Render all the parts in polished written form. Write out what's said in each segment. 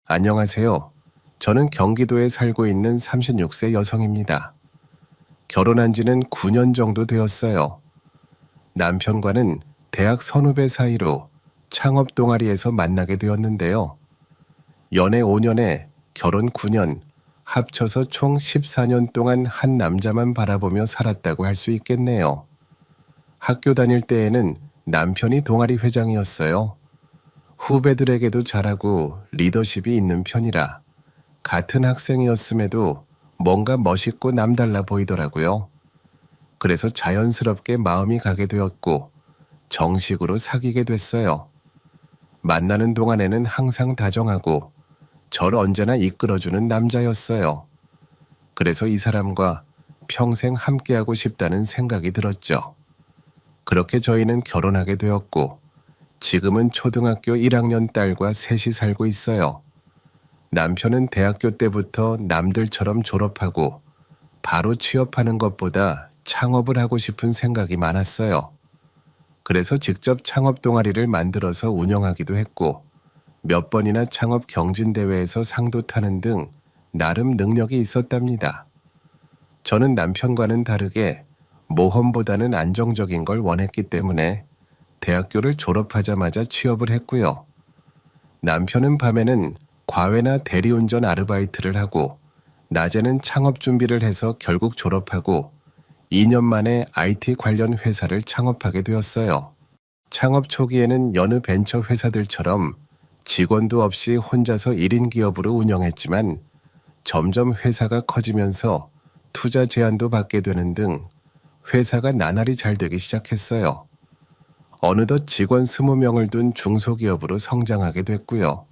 안녕하세요. 저는 경기도에 살고 있는 36세 여성입니다. 결혼한 지는 9년 정도 되었어요. 남편과는 대학 선후배 사이로 창업 동아리에서 만나게 되었는데요. 연애 5년에 결혼 9년, 합쳐서 총 14년 동안 한 남자만 바라보며 살았다고 할 수 있겠네요. 학교 다닐 때에는 남편이 동아리 회장이었어요. 후배들에게도 잘하고 리더십이 있는 편이라 같은 학생이었음에도 뭔가 멋있고 남달라 보이더라고요. 그래서 자연스럽게 마음이 가게 되었고 정식으로 사귀게 됐어요. 만나는 동안에는 항상 다정하고 절 언제나 이끌어주는 남자였어요. 그래서 이 사람과 평생 함께하고 싶다는 생각이 들었죠. 그렇게 저희는 결혼하게 되었고 지금은 초등학교 1학년 딸과 셋이 살고 있어요. 남편은 대학교 때부터 남들처럼 졸업하고 바로 취업하는 것보다 창업을 하고 싶은 생각이 많았어요. 그래서 직접 창업 동아리를 만들어서 운영하기도 했고 몇 번이나 창업 경진대회에서 상도 타는 등 나름 능력이 있었답니다. 저는 남편과는 다르게 모험보다는 안정적인 걸 원했기 때문에 대학교를 졸업하자마자 취업을 했고요. 남편은 밤에는 과외나 대리운전 아르바이트를 하고 낮에는 창업 준비를 해서 결국 졸업하고 2년 만에 IT 관련 회사를 창업하게 되었어요. 창업 초기에는 여느 벤처 회사들처럼 직원도 없이 혼자서 1인 기업으로 운영했지만 점점 회사가 커지면서 투자 제안도 받게 되는 등 회사가 나날이 잘 되기 시작했어요. 어느덧 직원 20명을 둔 중소기업으로 성장하게 됐고요.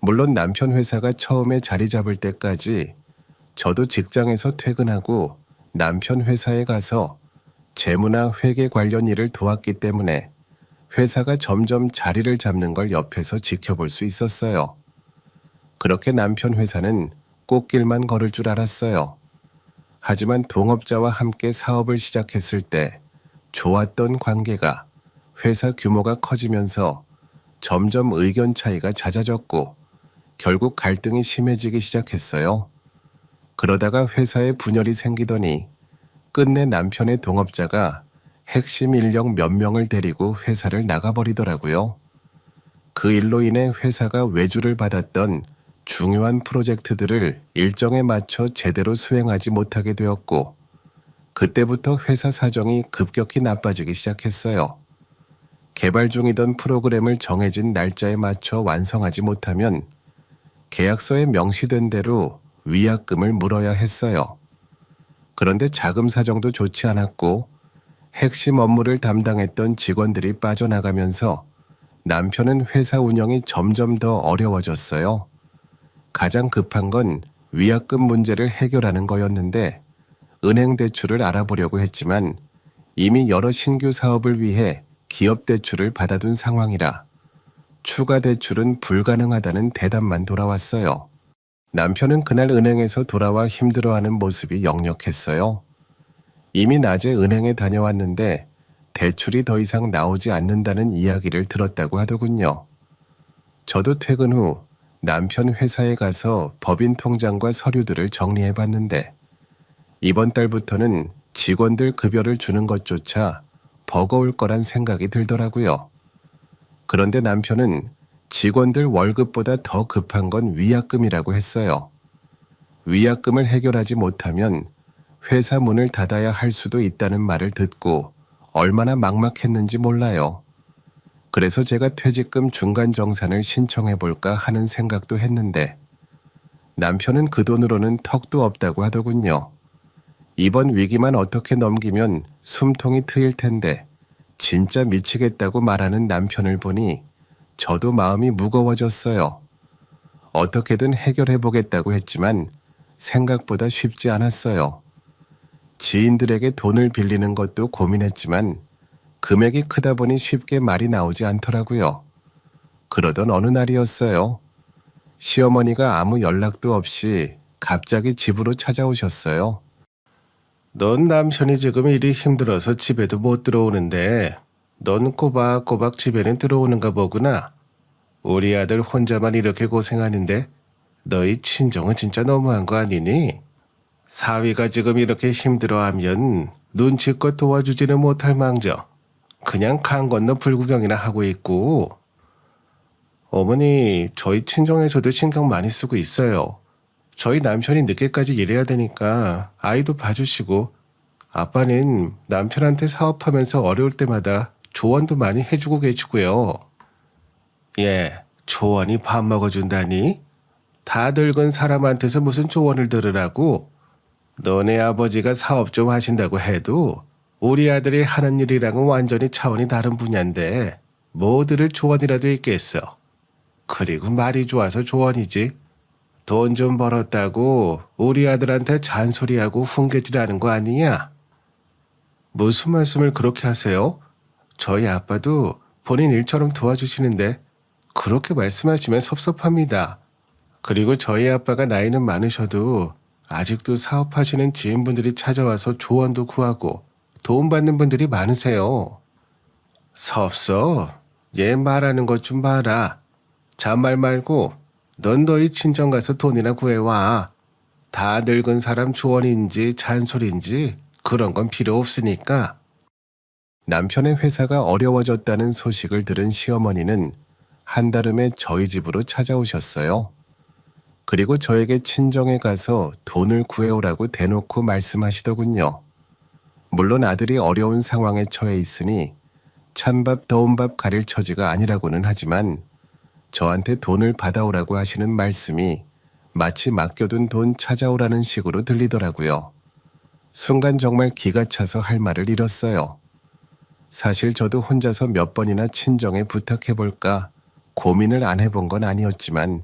물론 남편 회사가 처음에 자리 잡을 때까지 저도 직장에서 퇴근하고 남편 회사에 가서 재무나 회계 관련 일을 도왔기 때문에 회사가 점점 자리를 잡는 걸 옆에서 지켜볼 수 있었어요. 그렇게 남편 회사는 꽃길만 걸을 줄 알았어요. 하지만 동업자와 함께 사업을 시작했을 때 좋았던 관계가 회사 규모가 커지면서 점점 의견 차이가 잦아졌고 결국 갈등이 심해지기 시작했어요. 그러다가 회사에 분열이 생기더니 끝내 남편의 동업자가 핵심 인력 몇 명을 데리고 회사를 나가버리더라고요. 그 일로 인해 회사가 외주를 받았던 중요한 프로젝트들을 일정에 맞춰 제대로 수행하지 못하게 되었고 그때부터 회사 사정이 급격히 나빠지기 시작했어요. 개발 중이던 프로그램을 정해진 날짜에 맞춰 완성하지 못하면 계약서에 명시된 대로 위약금을 물어야 했어요. 그런데 자금 사정도 좋지 않았고 핵심 업무를 담당했던 직원들이 빠져나가면서 남편은 회사 운영이 점점 더 어려워졌어요. 가장 급한 건 위약금 문제를 해결하는 거였는데 은행 대출을 알아보려고 했지만 이미 여러 신규 사업을 위해 기업 대출을 받아둔 상황이라 추가 대출은 불가능하다는 대답만 돌아왔어요. 남편은 그날 은행에서 돌아와 힘들어하는 모습이 역력했어요. 이미 낮에 은행에 다녀왔는데 대출이 더 이상 나오지 않는다는 이야기를 들었다고 하더군요. 저도 퇴근 후 남편 회사에 가서 법인 통장과 서류들을 정리해 봤는데 이번 달부터는 직원들 급여를 주는 것조차 버거울 거란 생각이 들더라고요. 그런데 남편은 직원들 월급보다 더 급한 건 위약금이라고 했어요. 위약금을 해결하지 못하면 회사 문을 닫아야 할 수도 있다는 말을 듣고 얼마나 막막했는지 몰라요. 그래서 제가 퇴직금 중간정산을 신청해 볼까 하는 생각도 했는데 남편은 그 돈으로는 턱도 없다고 하더군요. 이번 위기만 어떻게 넘기면 숨통이 트일 텐데 진짜 미치겠다고 말하는 남편을 보니 저도 마음이 무거워졌어요. 어떻게든 해결해 보겠다고 했지만 생각보다 쉽지 않았어요. 지인들에게 돈을 빌리는 것도 고민했지만 금액이 크다 보니 쉽게 말이 나오지 않더라고요. 그러던 어느 날이었어요. 시어머니가 아무 연락도 없이 갑자기 집으로 찾아오셨어요. 넌 남편이 지금 일이 힘들어서 집에도 못 들어오는데 넌 꼬박꼬박 집에는 들어오는가 보구나. 우리 아들 혼자만 이렇게 고생하는데 너희 친정은 진짜 너무한 거 아니니? 사위가 지금 이렇게 힘들어하면 눈치껏 도와주지는 못할 망정 그냥 강 건너 불구경이나 하고 있고. 어머니, 저희 친정에서도 신경 많이 쓰고 있어요. 저희 남편이 늦게까지 일해야 되니까 아이도 봐주시고, 아빠는 남편한테 사업하면서 어려울 때마다 조언도 많이 해주고 계시고요. 예, 조언이 밥 먹어준다니? 다 늙은 사람한테서 무슨 조언을 들으라고? 너네 아버지가 사업 좀 하신다고 해도 우리 아들이 하는 일이랑은 완전히 차원이 다른 분야인데 뭐 들을 조언이라도 있겠어. 그리고 말이 좋아서 조언이지. 돈 좀 벌었다고 우리 아들한테 잔소리하고 훈계질하는 거 아니냐? 무슨 말씀을 그렇게 하세요? 저희 아빠도 본인 일처럼 도와주시는데 그렇게 말씀하시면 섭섭합니다. 그리고 저희 아빠가 나이는 많으셔도 아직도 사업하시는 지인분들이 찾아와서 조언도 구하고 도움받는 분들이 많으세요. 섭섭, 얘 말하는 것 좀 봐라. 잔말 말고 넌 너희 친정 가서 돈이나 구해와. 다 늙은 사람 조언인지 잔소리인지 그런 건 필요 없으니까. 남편의 회사가 어려워졌다는 소식을 들은 시어머니는 한달음에 저희 집으로 찾아오셨어요. 그리고 저에게 친정에 가서 돈을 구해오라고 대놓고 말씀하시더군요. 물론 아들이 어려운 상황에 처해 있으니 찬밥 더운 밥 가릴 처지가 아니라고는 하지만 저한테 돈을 받아오라고 하시는 말씀이 마치 맡겨둔 돈 찾아오라는 식으로 들리더라고요. 순간 정말 기가 차서 할 말을 잃었어요. 사실 저도 혼자서 몇 번이나 친정에 부탁해볼까 고민을 안 해본 건 아니었지만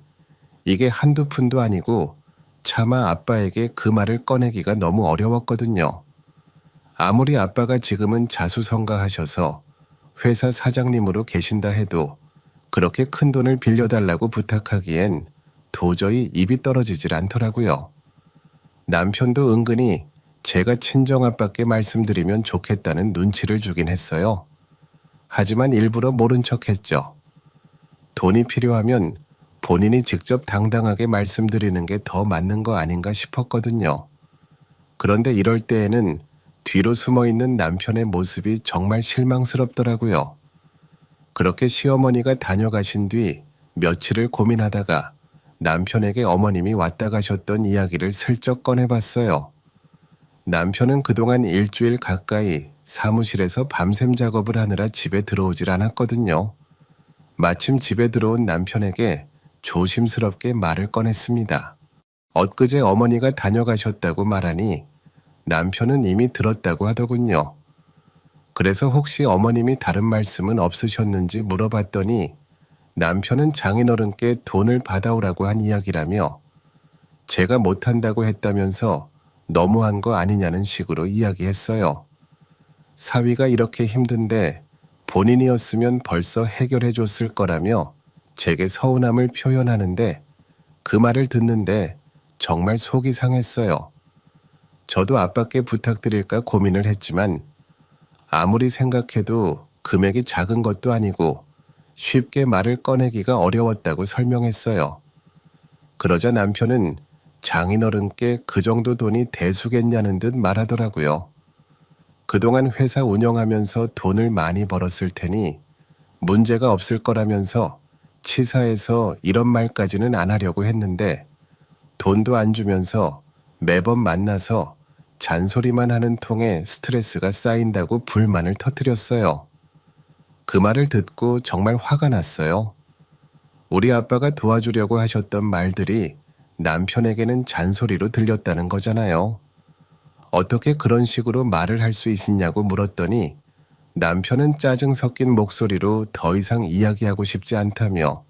이게 한두 푼도 아니고 차마 아빠에게 그 말을 꺼내기가 너무 어려웠거든요. 아무리 아빠가 지금은 자수성가하셔서 회사 사장님으로 계신다 해도 그렇게 큰 돈을 빌려달라고 부탁하기엔 도저히 입이 떨어지질 않더라고요. 남편도 은근히 제가 친정아빠께 말씀드리면 좋겠다는 눈치를 주긴 했어요. 하지만 일부러 모른 척했죠. 돈이 필요하면 본인이 직접 당당하게 말씀드리는 게 더 맞는 거 아닌가 싶었거든요. 그런데 이럴 때에는 뒤로 숨어있는 남편의 모습이 정말 실망스럽더라고요. 그렇게 시어머니가 다녀가신 뒤 며칠을 고민하다가 남편에게 어머님이 왔다 가셨던 이야기를 슬쩍 꺼내봤어요. 남편은 그동안 일주일 가까이 사무실에서 밤샘 작업을 하느라 집에 들어오질 않았거든요. 마침 집에 들어온 남편에게 조심스럽게 말을 꺼냈습니다. 엊그제 어머니가 다녀가셨다고 말하니 남편은 이미 들었다고 하더군요. 그래서 혹시 어머님이 다른 말씀은 없으셨는지 물어봤더니 남편은 장인어른께 돈을 받아오라고 한 이야기라며 제가 못한다고 했다면서 너무한 거 아니냐는 식으로 이야기했어요. 사위가 이렇게 힘든데 본인이었으면 벌써 해결해 줬을 거라며 제게 서운함을 표현하는데 그 말을 듣는데 정말 속이 상했어요. 저도 아빠께 부탁드릴까 고민을 했지만 아무리 생각해도 금액이 작은 것도 아니고 쉽게 말을 꺼내기가 어려웠다고 설명했어요. 그러자 남편은 장인어른께 그 정도 돈이 대수겠냐는 듯 말하더라고요. 그동안 회사 운영하면서 돈을 많이 벌었을 테니 문제가 없을 거라면서 치사해서 이런 말까지는 안 하려고 했는데 돈도 안 주면서 매번 만나서 잔소리만 하는 통에 스트레스가 쌓인다고 불만을 터뜨렸어요. 그 말을 듣고 정말 화가 났어요. 우리 아빠가 도와주려고 하셨던 말들이 남편에게는 잔소리로 들렸다는 거잖아요. 어떻게 그런 식으로 말을 할 수 있느냐고 물었더니 남편은 짜증 섞인 목소리로 더 이상 이야기하고 싶지 않다며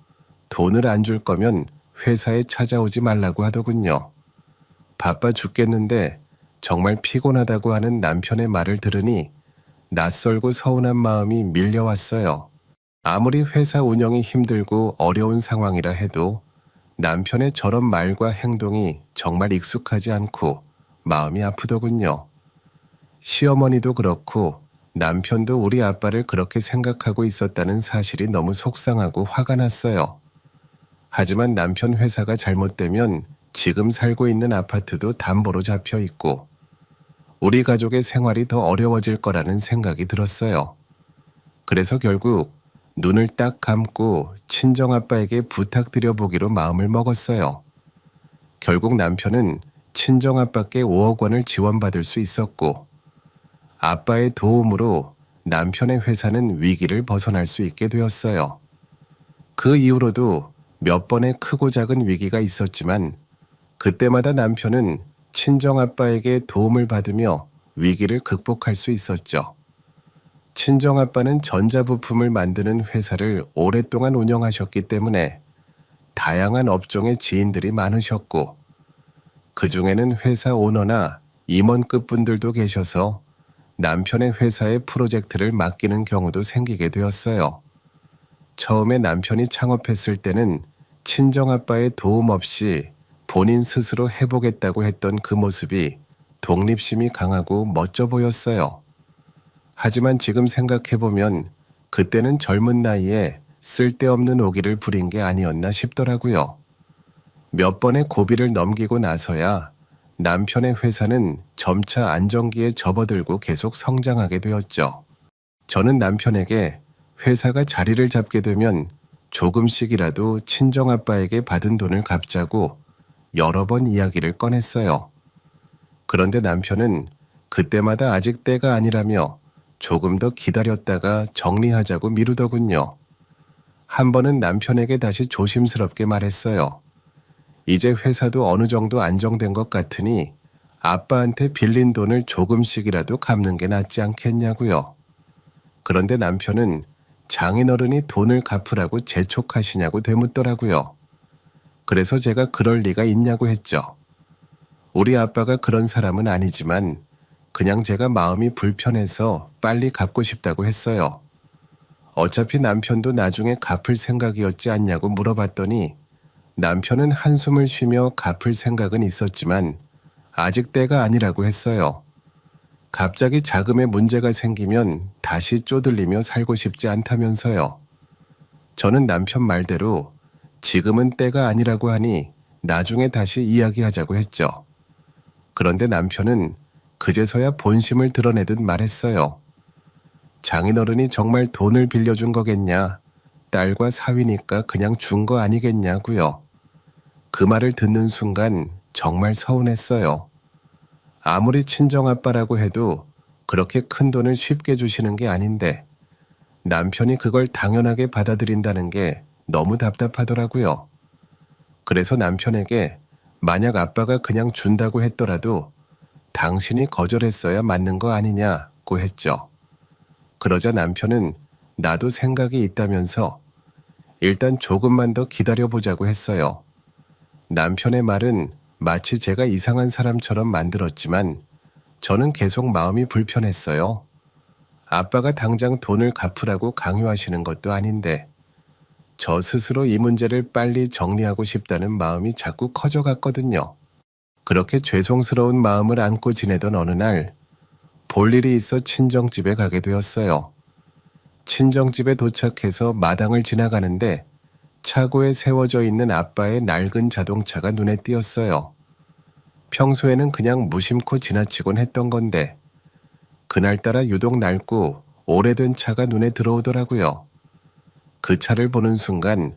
돈을 안 줄 거면 회사에 찾아오지 말라고 하더군요. 바빠 죽겠는데 정말 피곤하다고 하는 남편의 말을 들으니 낯설고 서운한 마음이 밀려왔어요. 아무리 회사 운영이 힘들고 어려운 상황이라 해도 남편의 저런 말과 행동이 정말 익숙하지 않고 마음이 아프더군요. 시어머니도 그렇고 남편도 우리 아빠를 그렇게 생각하고 있었다는 사실이 너무 속상하고 화가 났어요. 하지만 남편 회사가 잘못되면 지금 살고 있는 아파트도 담보로 잡혀 있고 우리 가족의 생활이 더 어려워질 거라는 생각이 들었어요. 그래서 결국 눈을 딱 감고 친정아빠에게 부탁드려 보기로 마음을 먹었어요. 결국 남편은 친정아빠께 5억 원을 지원받을 수 있었고 아빠의 도움으로 남편의 회사는 위기를 벗어날 수 있게 되었어요. 그 이후로도 몇 번의 크고 작은 위기가 있었지만 그때마다 남편은 친정아빠에게 도움을 받으며 위기를 극복할 수 있었죠. 친정아빠는 전자부품을 만드는 회사를 오랫동안 운영하셨기 때문에 다양한 업종의 지인들이 많으셨고 그 중에는 회사 오너나 임원급 분들도 계셔서 남편의 회사의 프로젝트를 맡기는 경우도 생기게 되었어요. 처음에 남편이 창업했을 때는 친정아빠의 도움 없이 본인 스스로 해보겠다고 했던 그 모습이 독립심이 강하고 멋져 보였어요. 하지만 지금 생각해보면 그때는 젊은 나이에 쓸데없는 오기를 부린 게 아니었나 싶더라고요. 몇 번의 고비를 넘기고 나서야 남편의 회사는 점차 안정기에 접어들고 계속 성장하게 되었죠. 저는 남편에게 회사가 자리를 잡게 되면 조금씩이라도 친정아빠에게 받은 돈을 갚자고 여러 번 이야기를 꺼냈어요. 그런데 남편은 그때마다 아직 때가 아니라며 조금 더 기다렸다가 정리하자고 미루더군요. 한 번은 남편에게 다시 조심스럽게 말했어요. 이제 회사도 어느 정도 안정된 것 같으니 아빠한테 빌린 돈을 조금씩이라도 갚는 게 낫지 않겠냐고요. 그런데 남편은 장인어른이 돈을 갚으라고 재촉하시냐고 되묻더라고요. 그래서 제가 그럴 리가 있냐고 했죠. 우리 아빠가 그런 사람은 아니지만 그냥 제가 마음이 불편해서 빨리 갚고 싶다고 했어요. 어차피 남편도 나중에 갚을 생각이었지 않냐고 물어봤더니 남편은 한숨을 쉬며 갚을 생각은 있었지만 아직 때가 아니라고 했어요. 갑자기 자금에 문제가 생기면 다시 쪼들리며 살고 싶지 않다면서요. 저는 남편 말대로 지금은 때가 아니라고 하니 나중에 다시 이야기하자고 했죠. 그런데 남편은 그제서야 본심을 드러내듯 말했어요. 장인어른이 정말 돈을 빌려준 거겠냐? 딸과 사위니까 그냥 준 거 아니겠냐고요. 그 말을 듣는 순간 정말 서운했어요. 아무리 친정아빠라고 해도 그렇게 큰 돈을 쉽게 주시는 게 아닌데 남편이 그걸 당연하게 받아들인다는 게 너무 답답하더라고요. 그래서 남편에게 만약 아빠가 그냥 준다고 했더라도 당신이 거절했어야 맞는 거 아니냐고 했죠. 그러자 남편은 나도 생각이 있다면서 일단 조금만 더 기다려보자고 했어요. 남편의 말은 마치 제가 이상한 사람처럼 만들었지만 저는 계속 마음이 불편했어요. 아빠가 당장 돈을 갚으라고 강요하시는 것도 아닌데 저 스스로 이 문제를 빨리 정리하고 싶다는 마음이 자꾸 커져갔거든요. 그렇게 죄송스러운 마음을 안고 지내던 어느 날 볼일이 있어 친정집에 가게 되었어요. 친정집에 도착해서 마당을 지나가는데 차고에 세워져 있는 아빠의 낡은 자동차가 눈에 띄었어요. 평소에는 그냥 무심코 지나치곤 했던 건데 그날따라 유독 낡고 오래된 차가 눈에 들어오더라고요. 그 차를 보는 순간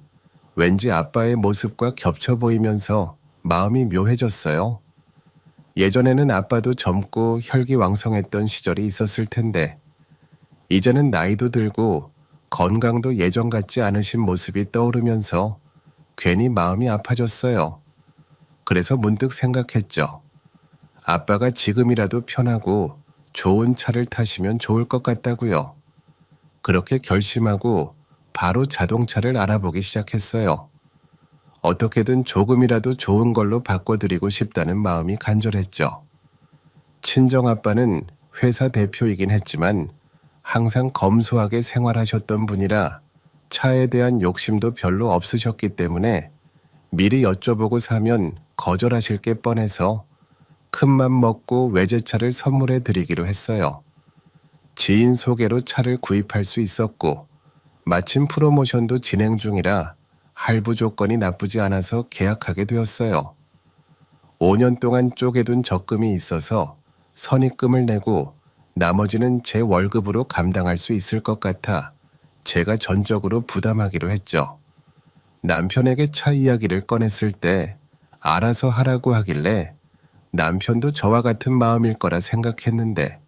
왠지 아빠의 모습과 겹쳐 보이면서 마음이 묘해졌어요. 예전에는 아빠도 젊고 혈기왕성했던 시절이 있었을 텐데 이제는 나이도 들고 건강도 예전 같지 않으신 모습이 떠오르면서 괜히 마음이 아파졌어요. 그래서 문득 생각했죠. 아빠가 지금이라도 편하고 좋은 차를 타시면 좋을 것 같다고요. 그렇게 결심하고 바로 자동차를 알아보기 시작했어요. 어떻게든 조금이라도 좋은 걸로 바꿔드리고 싶다는 마음이 간절했죠. 친정아빠는 회사 대표이긴 했지만 항상 검소하게 생활하셨던 분이라 차에 대한 욕심도 별로 없으셨기 때문에 미리 여쭤보고 사면 거절하실 게 뻔해서 큰맘 먹고 외제차를 선물해 드리기로 했어요. 지인 소개로 차를 구입할 수 있었고 마침 프로모션도 진행 중이라 할부 조건이 나쁘지 않아서 계약하게 되었어요. 5년 동안 쪼개둔 적금이 있어서 선입금을 내고 나머지는 제 월급으로 감당할 수 있을 것 같아 제가 전적으로 부담하기로 했죠. 남편에게 차 이야기를 꺼냈을 때 알아서 하라고 하길래 남편도 저와 같은 마음일 거라 생각했는데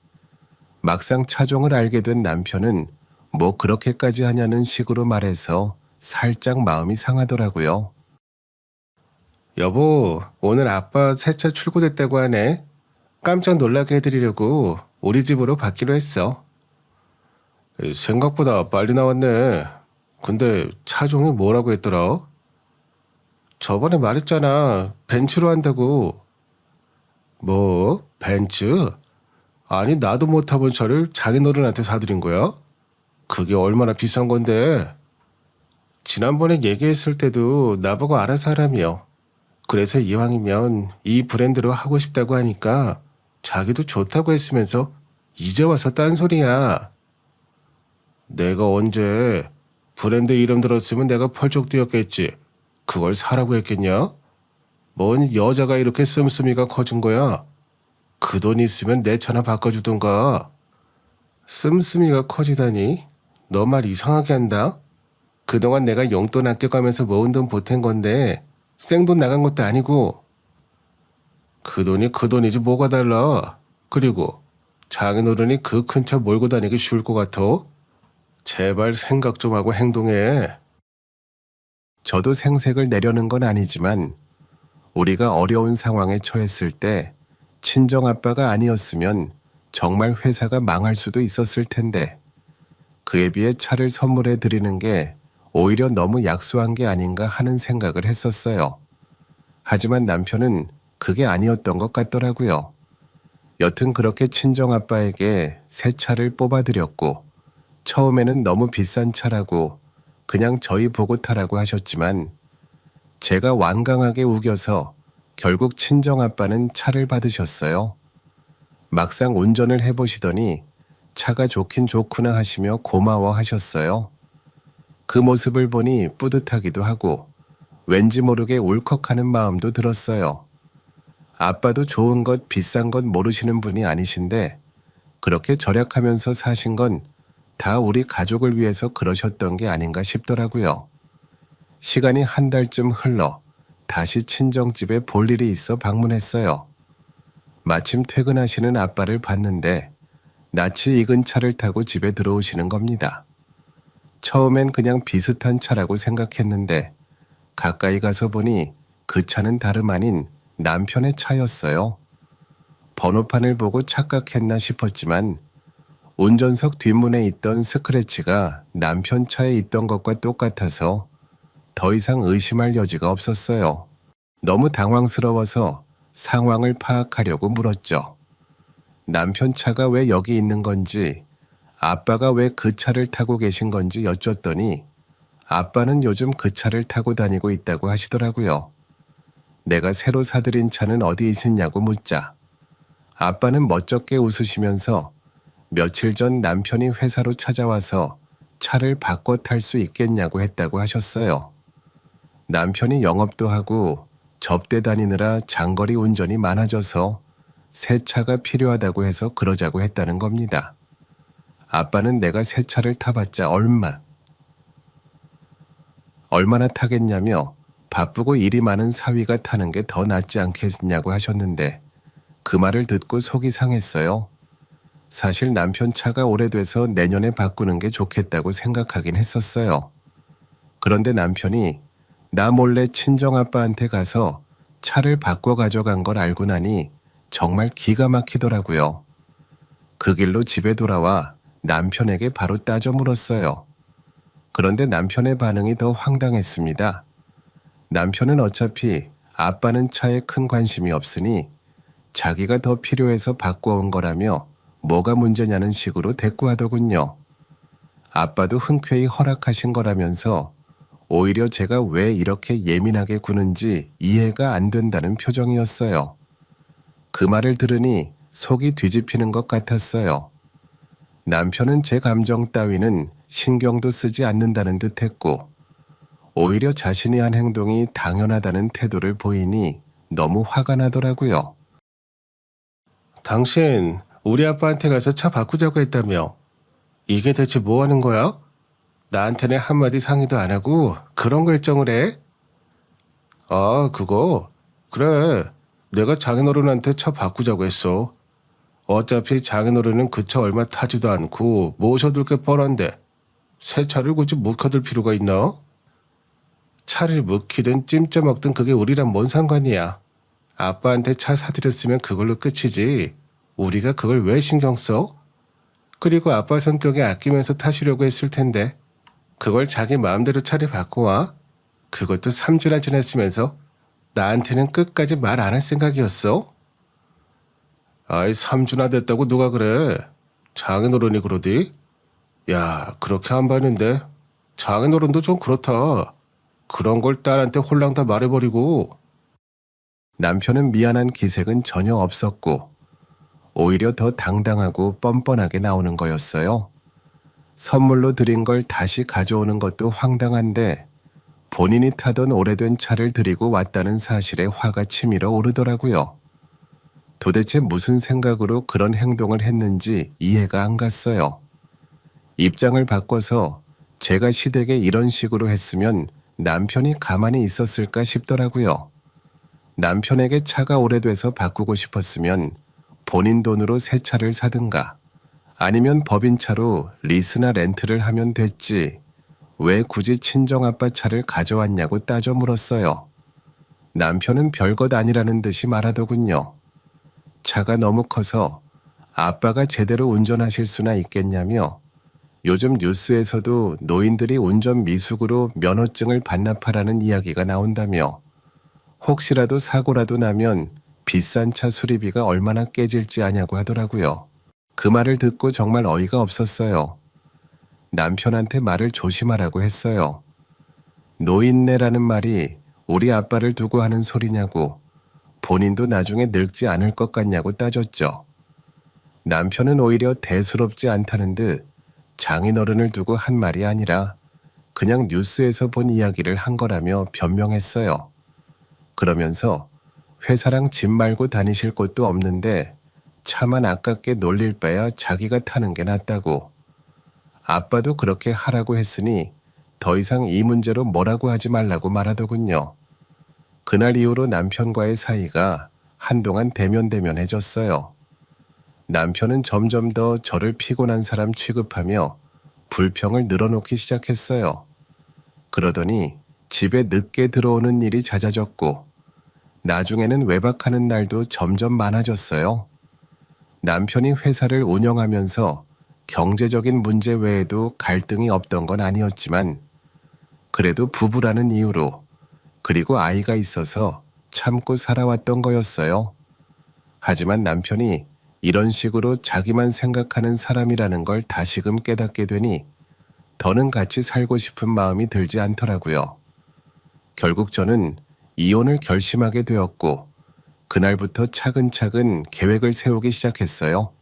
막상 차종을 알게 된 남편은 뭐 그렇게까지 하냐는 식으로 말해서 살짝 마음이 상하더라고요. 여보, 오늘 아빠 새 차 출고됐다고 하네. 깜짝 놀라게 해드리려고 우리 집으로 받기로 했어. 생각보다 빨리 나왔네. 근데 차종이 뭐라고 했더라? 저번에 말했잖아. 벤츠로 한다고. 뭐? 벤츠? 아니 나도 못 타본 차를 장인어른한테 사드린 거야? 그게 얼마나 비싼 건데? 지난번에 얘기했을 때도 나보고 알아서 하라며. 그래서 이왕이면 이 브랜드로 하고 싶다고 하니까 자기도 좋다고 했으면서 이제 와서 딴소리야. 내가 언제 브랜드 이름 들었으면 내가 펄쩍 뛰었겠지. 그걸 사라고 했겠냐? 뭔 여자가 이렇게 씀씀이가 커진 거야. 그 돈 있으면 내 차나 바꿔주던가. 씀씀이가 커지다니? 너 말 이상하게 한다? 그동안 내가 용돈 아껴가면서 모은 돈 보탠 건데 생돈 나간 것도 아니고. 그 돈이 그 돈이지 뭐가 달라. 그리고 장인어른이 그 큰 차 몰고 다니기 쉬울 것 같아? 제발 생각 좀 하고 행동해. 저도 생색을 내려는 건 아니지만 우리가 어려운 상황에 처했을 때 친정아빠가 아니었으면 정말 회사가 망할 수도 있었을 텐데 그에 비해 차를 선물해 드리는 게 오히려 너무 약소한 게 아닌가 하는 생각을 했었어요. 하지만 남편은 그게 아니었던 것 같더라고요. 여튼 그렇게 친정아빠에게 새 차를 뽑아드렸고 처음에는 너무 비싼 차라고 그냥 저희 보고 타라고 하셨지만 제가 완강하게 우겨서 결국 친정아빠는 차를 받으셨어요. 막상 운전을 해보시더니 차가 좋긴 좋구나 하시며 고마워하셨어요. 그 모습을 보니 뿌듯하기도 하고 왠지 모르게 울컥하는 마음도 들었어요. 아빠도 좋은 것 비싼 것 모르시는 분이 아니신데 그렇게 절약하면서 사신 건 다 우리 가족을 위해서 그러셨던 게 아닌가 싶더라고요. 시간이 한 달쯤 흘러 다시 친정집에 볼 일이 있어 방문했어요. 마침 퇴근하시는 아빠를 봤는데 낯이 익은 차를 타고 집에 들어오시는 겁니다. 처음엔 그냥 비슷한 차라고 생각했는데 가까이 가서 보니 그 차는 다름 아닌 남편의 차였어요. 번호판을 보고 착각했나 싶었지만 운전석 뒷문에 있던 스크래치가 남편 차에 있던 것과 똑같아서 더 이상 의심할 여지가 없었어요. 너무 당황스러워서 상황을 파악하려고 물었죠. 남편 차가 왜 여기 있는 건지, 아빠가 왜 그 차를 타고 계신 건지 여쭸더니 아빠는 요즘 그 차를 타고 다니고 있다고 하시더라고요. 내가 새로 사들인 차는 어디 있었냐고 묻자 아빠는 멋쩍게 웃으시면서 며칠 전 남편이 회사로 찾아와서 차를 바꿔 탈 수 있겠냐고 했다고 하셨어요. 남편이 영업도 하고 접대 다니느라 장거리 운전이 많아져서 새 차가 필요하다고 해서 그러자고 했다는 겁니다. 아빠는 내가 새 차를 타봤자 얼마나 타겠냐며 바쁘고 일이 많은 사위가 타는 게 더 낫지 않겠냐고 하셨는데 그 말을 듣고 속이 상했어요. 사실 남편 차가 오래돼서 내년에 바꾸는 게 좋겠다고 생각하긴 했었어요. 그런데 남편이 나 몰래 친정아빠한테 가서 차를 바꿔 가져간 걸 알고 나니 정말 기가 막히더라고요. 그 길로 집에 돌아와 남편에게 바로 따져 물었어요. 그런데 남편의 반응이 더 황당했습니다. 남편은 어차피 아빠는 차에 큰 관심이 없으니 자기가 더 필요해서 바꿔온 거라며 뭐가 문제냐는 식으로 대꾸하더군요. 아빠도 흔쾌히 허락하신 거라면서 오히려 제가 왜 이렇게 예민하게 구는지 이해가 안 된다는 표정이었어요. 그 말을 들으니 속이 뒤집히는 것 같았어요. 남편은 제 감정 따위는 신경도 쓰지 않는다는 듯 했고, 오히려 자신이 한 행동이 당연하다는 태도를 보이니 너무 화가 나더라고요. 당신, 우리 아빠한테 가서 차 바꾸자고 했다며. 이게 대체 뭐 하는 거야? 나한테는 한마디 상의도 안 하고 그런 결정을 해? 아, 그거? 그래. 내가 장인어른한테 차 바꾸자고 했어. 어차피 장인어른은 그 차 얼마 타지도 않고 모셔둘 게 뻔한데 새 차를 굳이 묵혀둘 필요가 있나? 차를 묵히든 찜쪄 먹든 그게 우리랑 뭔 상관이야. 아빠한테 차 사드렸으면 그걸로 끝이지. 우리가 그걸 왜 신경 써? 그리고 아빠 성격에 아끼면서 타시려고 했을 텐데 그걸 자기 마음대로 차를 바꿔와? 그것도 3주나 지났으면서 나한테는 끝까지 말 안 할 생각이었어? 아이, 3주나 됐다고 누가 그래? 장인어른이 그러디? 야, 그렇게 안 봤는데 장인어른도 좀 그렇다. 그런 걸 딸한테 홀랑 다 말해버리고. 남편은 미안한 기색은 전혀 없었고 오히려 더 당당하고 뻔뻔하게 나오는 거였어요. 선물로 드린 걸 다시 가져오는 것도 황당한데 본인이 타던 오래된 차를 드리고 왔다는 사실에 화가 치밀어 오르더라고요. 도대체 무슨 생각으로 그런 행동을 했는지 이해가 안 갔어요. 입장을 바꿔서 제가 시댁에 이런 식으로 했으면 남편이 가만히 있었을까 싶더라고요. 남편에게 차가 오래돼서 바꾸고 싶었으면 본인 돈으로 새 차를 사든가 아니면 법인차로 리스나 렌트를 하면 됐지. 왜 굳이 친정아빠 차를 가져왔냐고 따져 물었어요. 남편은 별것 아니라는 듯이 말하더군요. 차가 너무 커서 아빠가 제대로 운전하실 수나 있겠냐며 요즘 뉴스에서도 노인들이 운전 미숙으로 면허증을 반납하라는 이야기가 나온다며 혹시라도 사고라도 나면 비싼 차 수리비가 얼마나 깨질지 아냐고 하더라고요. 그 말을 듣고 정말 어이가 없었어요. 남편한테 말을 조심하라고 했어요. 노인네라는 말이 우리 아빠를 두고 하는 소리냐고 본인도 나중에 늙지 않을 것 같냐고 따졌죠. 남편은 오히려 대수롭지 않다는 듯 장인어른을 두고 한 말이 아니라 그냥 뉴스에서 본 이야기를 한 거라며 변명했어요. 그러면서 회사랑 집 말고 다니실 곳도 없는데 차만 아깝게 놀릴 바야 자기가 타는 게 낫다고. 아빠도 그렇게 하라고 했으니 더 이상 이 문제로 뭐라고 하지 말라고 말하더군요. 그날 이후로 남편과의 사이가 한동안 대면대면해졌어요. 남편은 점점 더 저를 피곤한 사람 취급하며 불평을 늘어놓기 시작했어요. 그러더니 집에 늦게 들어오는 일이 잦아졌고 나중에는 외박하는 날도 점점 많아졌어요. 남편이 회사를 운영하면서 경제적인 문제 외에도 갈등이 없던 건 아니었지만 그래도 부부라는 이유로 그리고 아이가 있어서 참고 살아왔던 거였어요. 하지만 남편이 이런 식으로 자기만 생각하는 사람이라는 걸 다시금 깨닫게 되니 더는 같이 살고 싶은 마음이 들지 않더라고요. 결국 저는 이혼을 결심하게 되었고 그날부터 차근차근 계획을 세우기 시작했어요.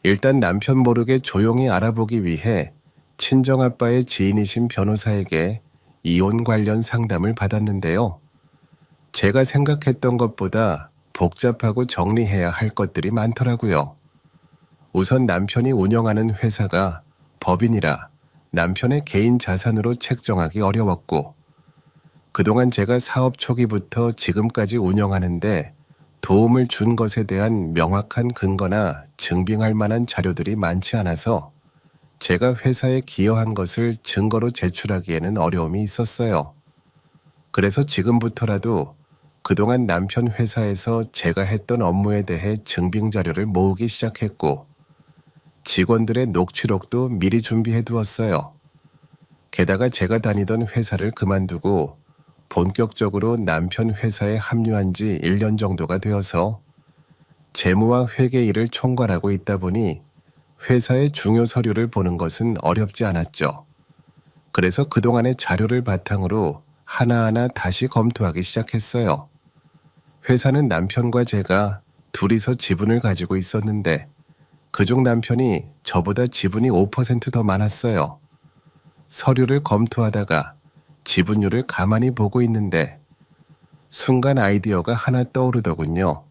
일단 남편 모르게 조용히 알아보기 위해 친정아빠의 지인이신 변호사에게 이혼 관련 상담을 받았는데요. 제가 생각했던 것보다 복잡하고 정리해야 할 것들이 많더라고요. 우선 남편이 운영하는 회사가 법인이라 남편의 개인 자산으로 책정하기 어려웠고 그동안 제가 사업 초기부터 지금까지 운영하는데 도움을 준 것에 대한 명확한 근거나 증빙할 만한 자료들이 많지 않아서 제가 회사에 기여한 것을 증거로 제출하기에는 어려움이 있었어요. 그래서 지금부터라도 그동안 남편 회사에서 제가 했던 업무에 대해 증빙 자료를 모으기 시작했고 직원들의 녹취록도 미리 준비해 두었어요. 게다가 제가 다니던 회사를 그만두고 본격적으로 남편 회사에 합류한 지 1년 정도가 되어서 재무와 회계 일을 총괄하고 있다 보니 회사의 중요 서류를 보는 것은 어렵지 않았죠. 그래서 그동안의 자료를 바탕으로 하나하나 다시 검토하기 시작했어요. 회사는 남편과 제가 둘이서 지분을 가지고 있었는데 그중 남편이 저보다 지분이 5%더 많았어요. 서류를 검토하다가 지분율을 가만히 보고 있는데 순간 아이디어가 하나 떠오르더군요.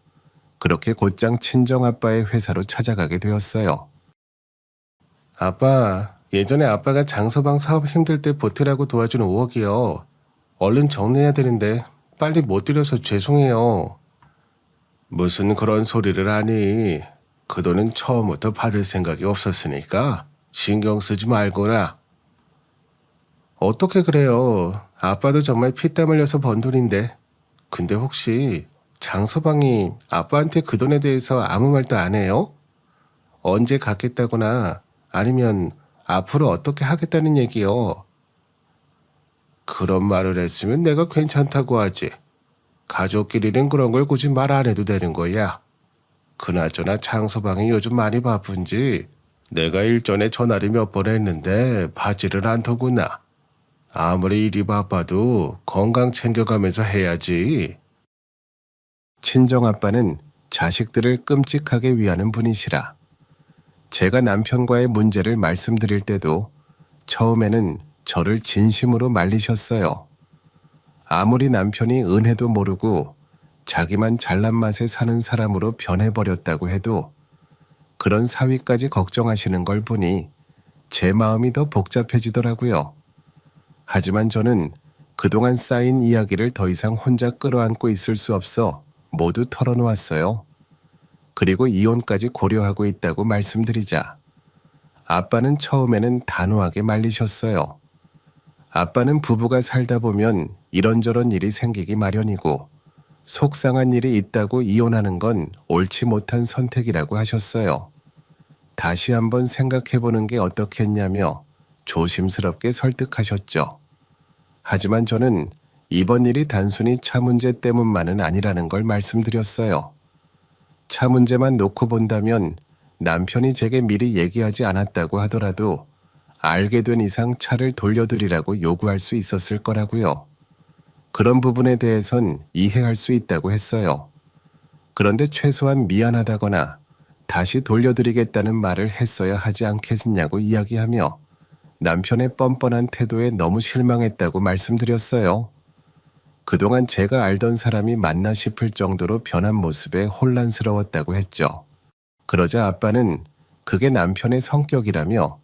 그렇게 곧장 친정아빠의 회사로 찾아가게 되었어요. 아빠, 예전에 아빠가 장서방 사업 힘들 때 보태라고 도와준 5억이요. 얼른 정리해야 되는데 빨리 못 드려서 죄송해요. 무슨 그런 소리를 하니? 그 돈은 처음부터 받을 생각이 없었으니까 신경 쓰지 말거라. 어떻게 그래요? 아빠도 정말 피땀 흘려서 번 돈인데. 근데 혹시 장서방이 아빠한테 그 돈에 대해서 아무 말도 안 해요? 언제 갚겠다거나 아니면 앞으로 어떻게 하겠다는 얘기요? 그런 말을 했으면 내가 괜찮다고 하지. 가족끼리는 그런 걸 굳이 말 안 해도 되는 거야. 그나저나 장서방이 요즘 많이 바쁜지 내가 일전에 전화를 몇 번 했는데 받지를 않더구나. 아무리 일이 바빠도 건강 챙겨가면서 해야지. 친정아빠는 자식들을 끔찍하게 위하는 분이시라. 제가 남편과의 문제를 말씀드릴 때도 처음에는 저를 진심으로 말리셨어요. 아무리 남편이 은혜도 모르고 자기만 잘난 맛에 사는 사람으로 변해버렸다고 해도 그런 사위까지 걱정하시는 걸 보니 제 마음이 더 복잡해지더라고요. 하지만 저는 그동안 쌓인 이야기를 더 이상 혼자 끌어안고 있을 수 없어 모두 털어놓았어요. 그리고 이혼까지 고려하고 있다고 말씀드리자 아빠는 처음에는 단호하게 말리셨어요. 아빠는 부부가 살다 보면 이런저런 일이 생기기 마련이고 속상한 일이 있다고 이혼하는 건 옳지 못한 선택이라고 하셨어요. 다시 한번 생각해보는 게 어떻겠냐며 조심스럽게 설득하셨죠. 하지만 저는 이번 일이 단순히 차 문제 때문만은 아니라는 걸 말씀드렸어요. 차 문제만 놓고 본다면 남편이 제게 미리 얘기하지 않았다고 하더라도 알게 된 이상 차를 돌려드리라고 요구할 수 있었을 거라고요. 그런 부분에 대해선 이해할 수 있다고 했어요. 그런데 최소한 미안하다거나 다시 돌려드리겠다는 말을 했어야 하지 않겠느냐고 이야기하며 남편의 뻔뻔한 태도에 너무 실망했다고 말씀드렸어요. 그동안 제가 알던 사람이 맞나 싶을 정도로 변한 모습에 혼란스러웠다고 했죠. 그러자 아빠는 그게 남편의 성격이라며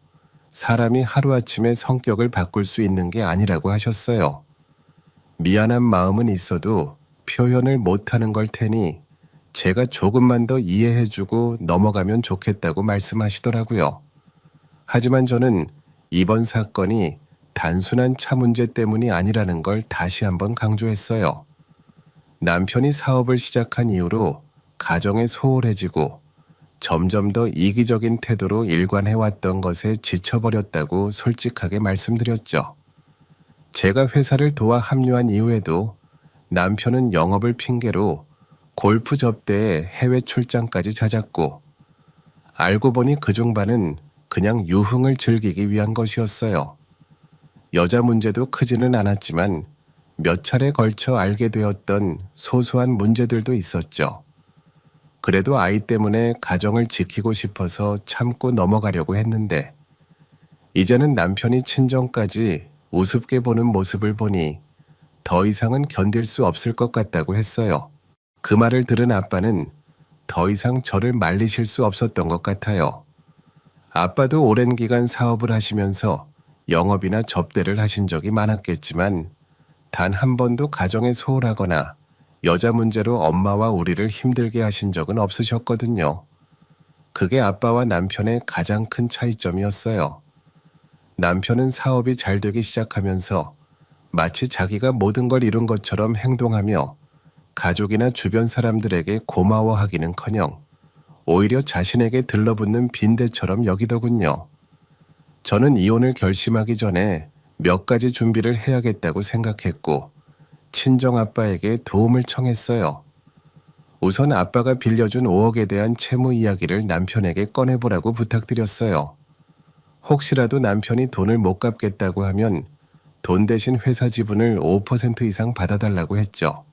사람이 하루아침에 성격을 바꿀 수 있는 게 아니라고 하셨어요. 미안한 마음은 있어도 표현을 못하는 걸 테니 제가 조금만 더 이해해주고 넘어가면 좋겠다고 말씀하시더라고요. 하지만 저는 이번 사건이 단순한 차 문제 때문이 아니라는 걸 다시 한번 강조했어요. 남편이 사업을 시작한 이후로 가정에 소홀해지고 점점 더 이기적인 태도로 일관해왔던 것에 지쳐버렸다고 솔직하게 말씀드렸죠. 제가 회사를 도와 합류한 이후에도 남편은 영업을 핑계로 골프 접대에 해외 출장까지 잦았고 알고 보니 그중 반은 그냥 유흥을 즐기기 위한 것이었어요. 여자 문제도 크지는 않았지만 몇 차례 걸쳐 알게 되었던 소소한 문제들도 있었죠. 그래도 아이 때문에 가정을 지키고 싶어서 참고 넘어가려고 했는데 이제는 남편이 친정까지 우습게 보는 모습을 보니 더 이상은 견딜 수 없을 것 같다고 했어요. 그 말을 들은 아빠는 더 이상 저를 말리실 수 없었던 것 같아요. 아빠도 오랜 기간 사업을 하시면서 영업이나 접대를 하신 적이 많았겠지만 단 한 번도 가정에 소홀하거나 여자 문제로 엄마와 우리를 힘들게 하신 적은 없으셨거든요. 그게 아빠와 남편의 가장 큰 차이점이었어요. 남편은 사업이 잘 되기 시작하면서 마치 자기가 모든 걸 이룬 것처럼 행동하며 가족이나 주변 사람들에게 고마워하기는커녕 오히려 자신에게 들러붙는 빈대처럼 여기더군요. 저는 이혼을 결심하기 전에 몇 가지 준비를 해야겠다고 생각했고 친정아빠에게 도움을 청했어요. 우선 아빠가 빌려준 5억에 대한 채무 이야기를 남편에게 꺼내보라고 부탁드렸어요. 혹시라도 남편이 돈을 못 갚겠다고 하면 돈 대신 회사 지분을 5% 이상 받아달라고 했죠.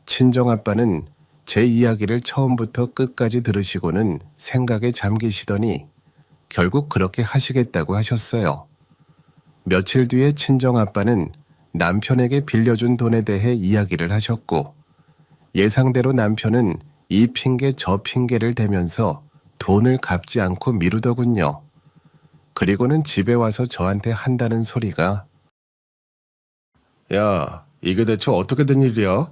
친정아빠는 제 이야기를 처음부터 끝까지 들으시고는 생각에 잠기시더니 결국 그렇게 하시겠다고 하셨어요. 며칠 뒤에 친정아빠는 남편에게 빌려준 돈에 대해 이야기를 하셨고, 예상대로 남편은 이 핑계 저 핑계를 대면서 돈을 갚지 않고 미루더군요. 그리고는 집에 와서 저한테 한다는 소리가, 야, 이게 대체 어떻게 된 일이야?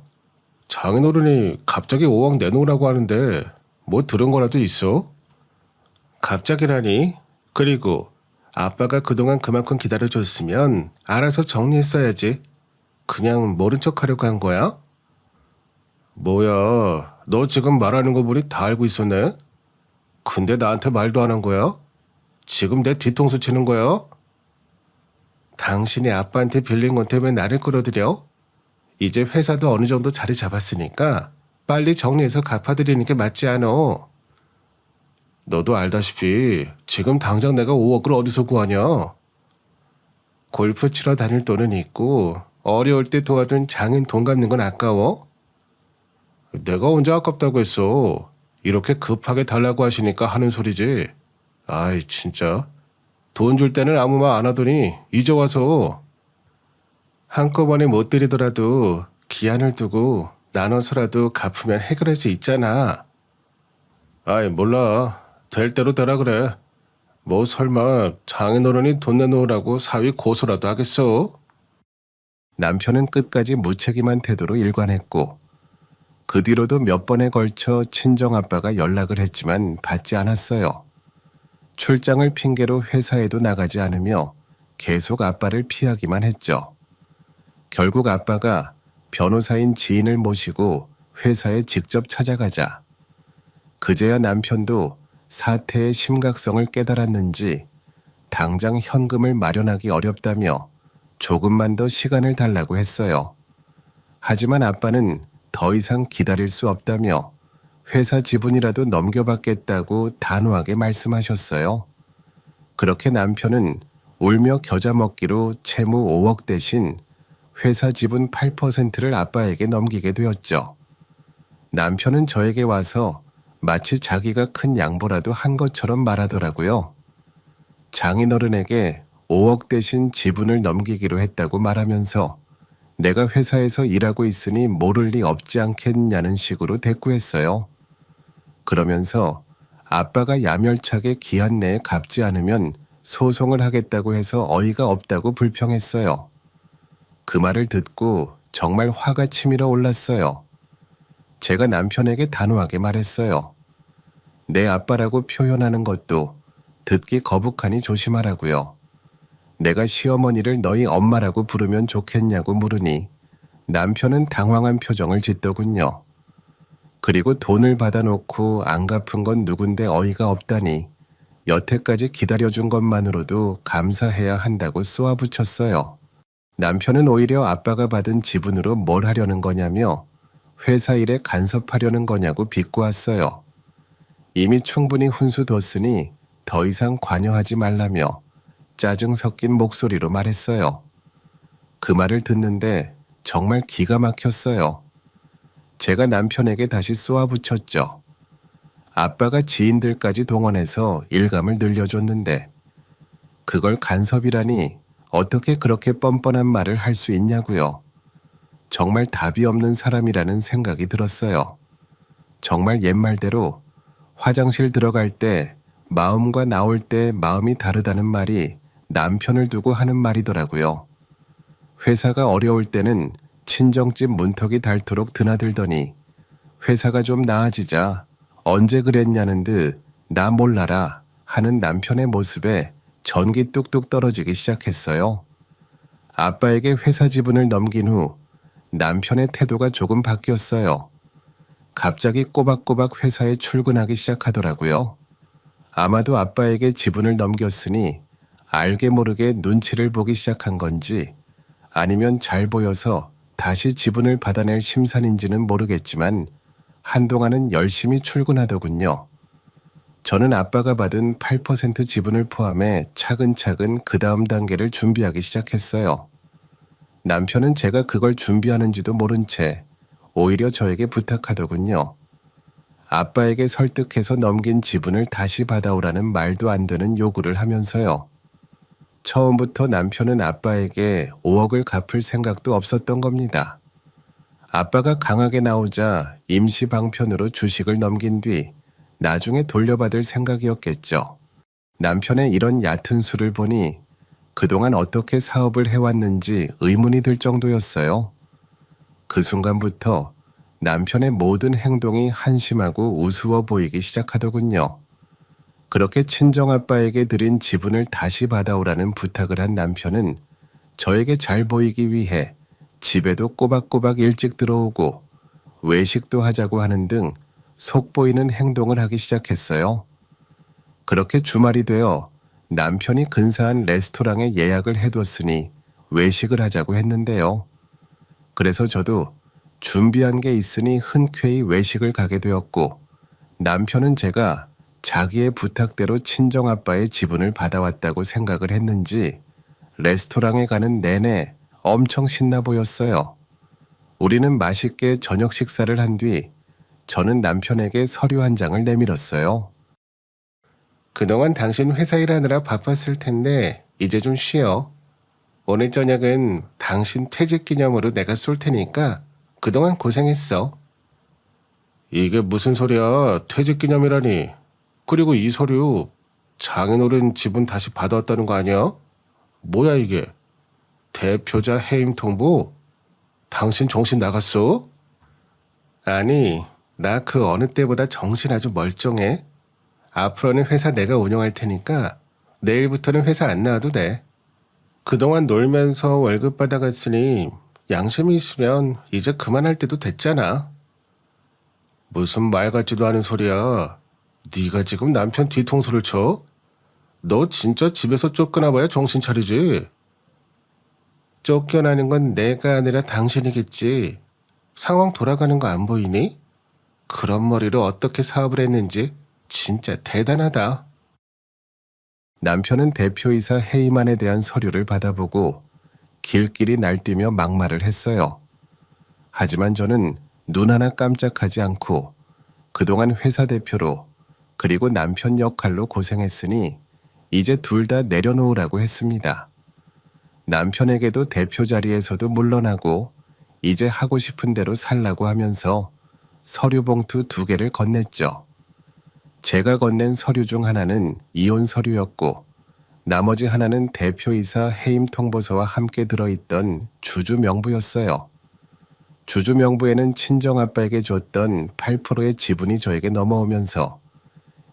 장인어른이 갑자기 5억 내놓으라고 하는데 뭐 들은 거라도 있어? 갑자기라니? 그리고 아빠가 그동안 그만큼 기다려줬으면 알아서 정리했어야지. 그냥 모른 척 하려고 한 거야? 뭐야, 너 지금 말하는 거 보니 다 알고 있었네? 근데 나한테 말도 안 한 거야? 지금 내 뒤통수 치는 거야? 당신이 아빠한테 빌린 건데 왜 나를 끌어들여? 이제 회사도 어느 정도 자리 잡았으니까 빨리 정리해서 갚아드리는 게 맞지 않어. 너도 알다시피 지금 당장 내가 5억을 어디서 구하냐? 골프 치러 다닐 돈은 있고 어려울 때 도와준 장인 돈 갚는 건 아까워? 내가 언제 아깝다고 했어. 이렇게 급하게 달라고 하시니까 하는 소리지. 아이 진짜. 돈 줄 때는 아무 말 안 하더니 이제 와서. 한꺼번에 못 드리더라도 기한을 두고 나눠서라도 갚으면 해결할 수 있잖아. 아이 몰라. 될 대로 되라 그래. 뭐 설마 장인어른이 돈 내놓으라고 사위 고소라도 하겠어? 남편은 끝까지 무책임한 태도로 일관했고, 그 뒤로도 몇 번에 걸쳐 친정아빠가 연락을 했지만 받지 않았어요. 출장을 핑계로 회사에도 나가지 않으며 계속 아빠를 피하기만 했죠. 결국 아빠가 변호사인 지인을 모시고 회사에 직접 찾아가자 그제야 남편도 사태의 심각성을 깨달았는지 당장 현금을 마련하기 어렵다며 조금만 더 시간을 달라고 했어요. 하지만 아빠는 더 이상 기다릴 수 없다며 회사 지분이라도 넘겨받겠다고 단호하게 말씀하셨어요. 그렇게 남편은 울며 겨자 먹기로 채무 5억 대신 회사 지분 8%를 아빠에게 넘기게 되었죠. 남편은 저에게 와서 마치 자기가 큰 양보라도 한 것처럼 말하더라고요. 장인어른에게 5억 대신 지분을 넘기기로 했다고 말하면서 내가 회사에서 일하고 있으니 모를 리 없지 않겠냐는 식으로 대꾸했어요. 그러면서 아빠가 야멸차게 기한 내에 갚지 않으면 소송을 하겠다고 해서 어이가 없다고 불평했어요. 그 말을 듣고 정말 화가 치밀어 올랐어요. 제가 남편에게 단호하게 말했어요. 내 아빠라고 표현하는 것도 듣기 거북하니 조심하라고요. 내가 시어머니를 너희 엄마라고 부르면 좋겠냐고 물으니 남편은 당황한 표정을 짓더군요. 그리고 돈을 받아놓고 안 갚은 건 누군데 어이가 없다니 여태까지 기다려준 것만으로도 감사해야 한다고 쏘아붙였어요. 남편은 오히려 아빠가 받은 지분으로 뭘 하려는 거냐며 회사 일에 간섭하려는 거냐고 비꼬았어요. 이미 충분히 훈수뒀으니 더 이상 관여하지 말라며 짜증 섞인 목소리로 말했어요. 그 말을 듣는데 정말 기가 막혔어요. 제가 남편에게 다시 쏘아붙였죠. 아빠가 지인들까지 동원해서 일감을 늘려줬는데 그걸 간섭이라니 어떻게 그렇게 뻔뻔한 말을 할 수 있냐고요. 정말 답이 없는 사람이라는 생각이 들었어요. 정말 옛말대로 화장실 들어갈 때 마음과 나올 때 마음이 다르다는 말이 남편을 두고 하는 말이더라고요. 회사가 어려울 때는 친정집 문턱이 닳도록 드나들더니 회사가 좀 나아지자 언제 그랬냐는 듯 나 몰라라 하는 남편의 모습에 전기 뚝뚝 떨어지기 시작했어요. 아빠에게 회사 지분을 넘긴 후 남편의 태도가 조금 바뀌었어요. 갑자기 꼬박꼬박 회사에 출근하기 시작하더라고요. 아마도 아빠에게 지분을 넘겼으니 알게 모르게 눈치를 보기 시작한 건지 아니면 잘 보여서 다시 지분을 받아낼 심산인지는 모르겠지만 한동안은 열심히 출근하더군요. 저는 아빠가 받은 8% 지분을 포함해 차근차근 그 다음 단계를 준비하기 시작했어요. 남편은 제가 그걸 준비하는지도 모른 채 오히려 저에게 부탁하더군요. 아빠에게 설득해서 넘긴 지분을 다시 받아오라는 말도 안 되는 요구를 하면서요. 처음부터 남편은 아빠에게 5억을 갚을 생각도 없었던 겁니다. 아빠가 강하게 나오자 임시 방편으로 주식을 넘긴 뒤 나중에 돌려받을 생각이었겠죠. 남편의 이런 얕은 수를 보니 그동안 어떻게 사업을 해왔는지 의문이 들 정도였어요. 그 순간부터 남편의 모든 행동이 한심하고 우스워 보이기 시작하더군요. 그렇게 친정아빠에게 드린 지분을 다시 받아오라는 부탁을 한 남편은 저에게 잘 보이기 위해 집에도 꼬박꼬박 일찍 들어오고 외식도 하자고 하는 등 속보이는 행동을 하기 시작했어요. 그렇게 주말이 되어 남편이 근사한 레스토랑에 예약을 해뒀으니 외식을 하자고 했는데요. 그래서 저도 준비한 게 있으니 흔쾌히 외식을 가게 되었고 남편은 제가 자기의 부탁대로 친정아빠의 지분을 받아왔다고 생각을 했는지 레스토랑에 가는 내내 엄청 신나 보였어요. 우리는 맛있게 저녁 식사를 한 뒤 저는 남편에게 서류 한 장을 내밀었어요. 그동안 당신 회사 일하느라 바빴을 텐데 이제 좀 쉬어. 오늘 저녁은 당신 퇴직 기념으로 내가 쏠 테니까 그동안 고생했어. 이게 무슨 소리야? 퇴직 기념이라니. 그리고 이 서류 장인어른 지분 다시 받아왔다는 거 아니야? 뭐야 이게? 대표자 해임 통보? 당신 정신 나갔어? 아니, 나 그 어느 때보다 정신 아주 멀쩡해. 앞으로는 회사 내가 운영할 테니까 내일부터는 회사 안 나와도 돼. 그동안 놀면서 월급 받아갔으니 양심이 있으면 이제 그만할 때도 됐잖아. 무슨 말 같지도 않은 소리야. 네가 지금 남편 뒤통수를 쳐? 너 진짜 집에서 쫓겨나봐야 정신 차리지. 쫓겨나는 건 내가 아니라 당신이겠지. 상황 돌아가는 거 안 보이니? 그런 머리로 어떻게 사업을 했는지 진짜 대단하다. 남편은 대표이사 해임안에 대한 서류를 받아보고 길길이 날뛰며 막말을 했어요. 하지만 저는 눈 하나 깜짝하지 않고 그동안 회사 대표로 그리고 남편 역할로 고생했으니 이제 둘 다 내려놓으라고 했습니다. 남편에게도 대표 자리에서도 물러나고 이제 하고 싶은 대로 살라고 하면서 서류 봉투 2개를 건넸죠. 제가 건넨 서류 중 하나는 이혼 서류였고 나머지 하나는 대표이사 해임 통보서와 함께 들어있던 주주 명부였어요. 주주 명부에는 친정아빠에게 줬던 8%의 지분이 저에게 넘어오면서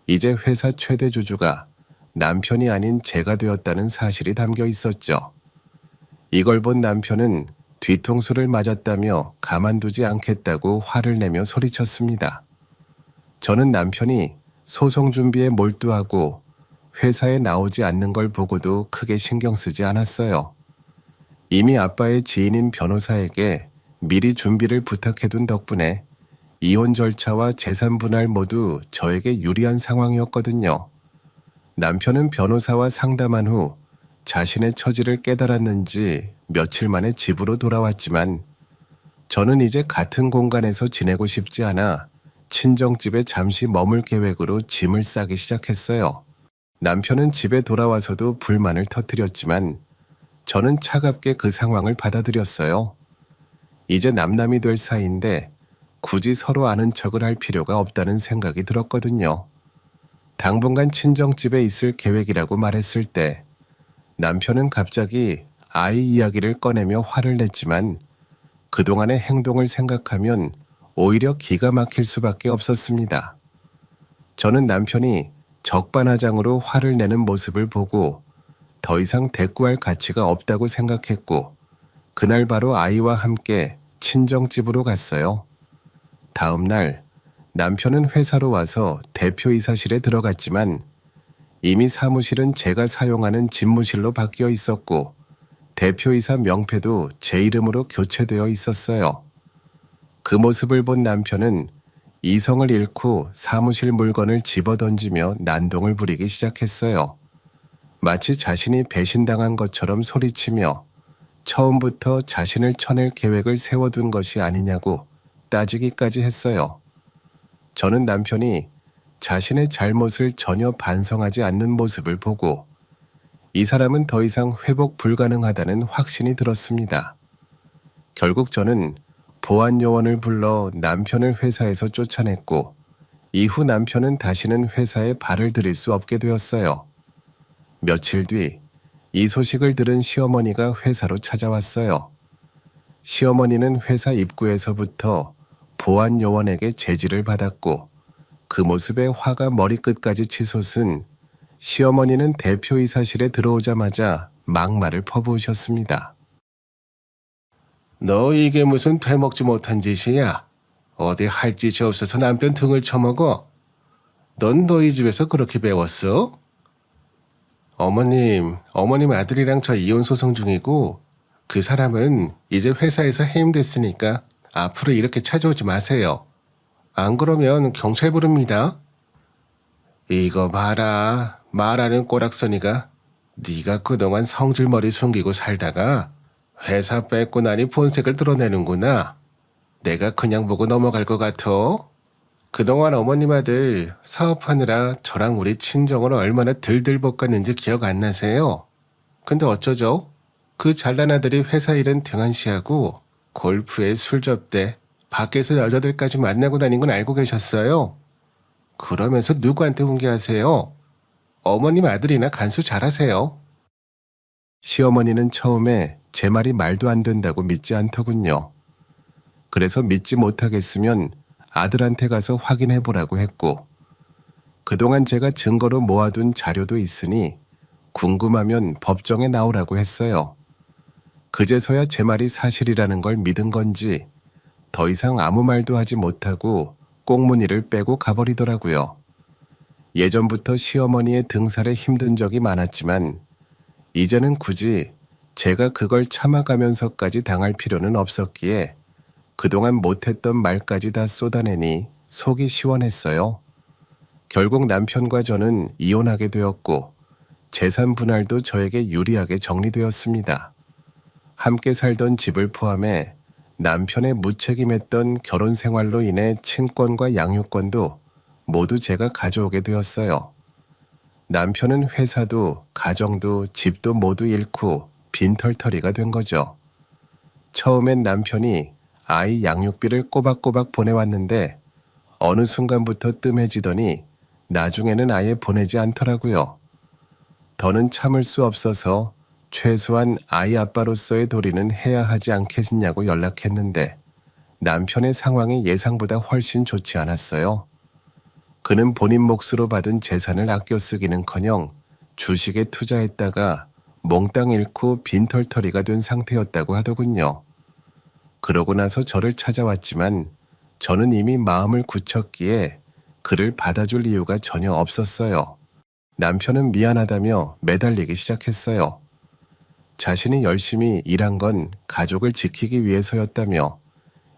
이제 회사 최대 주주가 남편이 아닌 제가 되었다는 사실이 담겨 있었죠. 이걸 본 남편은 뒤통수를 맞았다며 가만두지 않겠다고 화를 내며 소리쳤습니다. 저는 남편이 소송 준비에 몰두하고 회사에 나오지 않는 걸 보고도 크게 신경 쓰지 않았어요. 이미 아빠의 지인인 변호사에게 미리 준비를 부탁해둔 덕분에 이혼 절차와 재산 분할 모두 저에게 유리한 상황이었거든요. 남편은 변호사와 상담한 후 자신의 처지를 깨달았는지 며칠 만에 집으로 돌아왔지만 저는 이제 같은 공간에서 지내고 싶지 않아 친정집에 잠시 머물 계획으로 짐을 싸기 시작했어요. 남편은 집에 돌아와서도 불만을 터뜨렸지만 저는 차갑게 그 상황을 받아들였어요. 이제 남남이 될 사이인데 굳이 서로 아는 척을 할 필요가 없다는 생각이 들었거든요. 당분간 친정집에 있을 계획이라고 말했을 때 남편은 갑자기 아이 이야기를 꺼내며 화를 냈지만 그동안의 행동을 생각하면 오히려 기가 막힐 수밖에 없었습니다. 저는 남편이 적반하장으로 화를 내는 모습을 보고 더 이상 대꾸할 가치가 없다고 생각했고 그날 바로 아이와 함께 친정집으로 갔어요. 다음 날 남편은 회사로 와서 대표이사실에 들어갔지만 이미 사무실은 제가 사용하는 집무실로 바뀌어 있었고 대표이사 명패도 제 이름으로 교체되어 있었어요. 그 모습을 본 남편은 이성을 잃고 사무실 물건을 집어던지며 난동을 부리기 시작했어요. 마치 자신이 배신당한 것처럼 소리치며 처음부터 자신을 쳐낼 계획을 세워둔 것이 아니냐고 따지기까지 했어요. 저는 남편이 자신의 잘못을 전혀 반성하지 않는 모습을 보고 이 사람은 더 이상 회복 불가능하다는 확신이 들었습니다. 결국 저는 보안 요원을 불러 남편을 회사에서 쫓아냈고 이후 남편은 다시는 회사에 발을 들일 수 없게 되었어요. 며칠 뒤 이 소식을 들은 시어머니가 회사로 찾아왔어요. 시어머니는 회사 입구에서부터 보안 요원에게 제지를 받았고 그 모습에 화가 머리끝까지 치솟은 시어머니는 대표이사실에 들어오자마자 막말을 퍼부으셨습니다. 너 이게 무슨 되먹지 못한 짓이야? 어디 할 짓이 없어서 남편 등을 쳐먹어? 넌 너희 집에서 그렇게 배웠어? 어머님 아들이랑 저 이혼 소송 중이고 그 사람은 이제 회사에서 해임됐으니까 앞으로 이렇게 찾아오지 마세요. 안 그러면 경찰 부릅니다. 이거 봐라. 말하는 꼬락서니가 네가 그동안 성질머리 숨기고 살다가 회사 뺏고 나니 본색을 드러내는구나. 내가 그냥 보고 넘어갈 것 같아? 그동안 어머님 아들 사업하느라 저랑 우리 친정을 얼마나 들들 볶았는지 기억 안 나세요? 근데 어쩌죠? 그 잘난 아들이 회사 일은 등한시하고 골프에 술 접대, 밖에서 여자들까지 만나고 다닌 건 알고 계셨어요? 그러면서 누구한테 훈계하세요? 어머님 아들이나 간수 잘하세요. 시어머니는 처음에 제 말이 말도 안 된다고 믿지 않더군요. 그래서 믿지 못하겠으면 아들한테 가서 확인해 보라고 했고 그동안 제가 증거로 모아둔 자료도 있으니 궁금하면 법정에 나오라고 했어요. 그제서야 제 말이 사실이라는 걸 믿은 건지 더 이상 아무 말도 하지 못하고 꽁무니를 빼고 가버리더라고요. 예전부터 시어머니의 등살에 힘든 적이 많았지만 이제는 굳이 제가 그걸 참아가면서까지 당할 필요는 없었기에 그동안 못했던 말까지 다 쏟아내니 속이 시원했어요. 결국 남편과 저는 이혼하게 되었고 재산 분할도 저에게 유리하게 정리되었습니다. 함께 살던 집을 포함해 남편의 무책임했던 결혼 생활로 인해 친권과 양육권도 모두 제가 가져오게 되었어요. 남편은 회사도 가정도 집도 모두 잃고 빈털터리가 된 거죠. 처음엔 남편이 아이 양육비를 꼬박꼬박 보내왔는데 어느 순간부터 뜸해지더니 나중에는 아예 보내지 않더라고요. 더는 참을 수 없어서 최소한 아이 아빠로서의 도리는 해야 하지 않겠냐고 연락했는데 남편의 상황이 예상보다 훨씬 좋지 않았어요. 그는 본인 몫으로 받은 재산을 아껴 쓰기는커녕 주식에 투자했다가 몽땅 잃고 빈털터리가 된 상태였다고 하더군요. 그러고 나서 저를 찾아왔지만 저는 이미 마음을 굳혔기에 그를 받아줄 이유가 전혀 없었어요. 남편은 미안하다며 매달리기 시작했어요. 자신이 열심히 일한 건 가족을 지키기 위해서였다며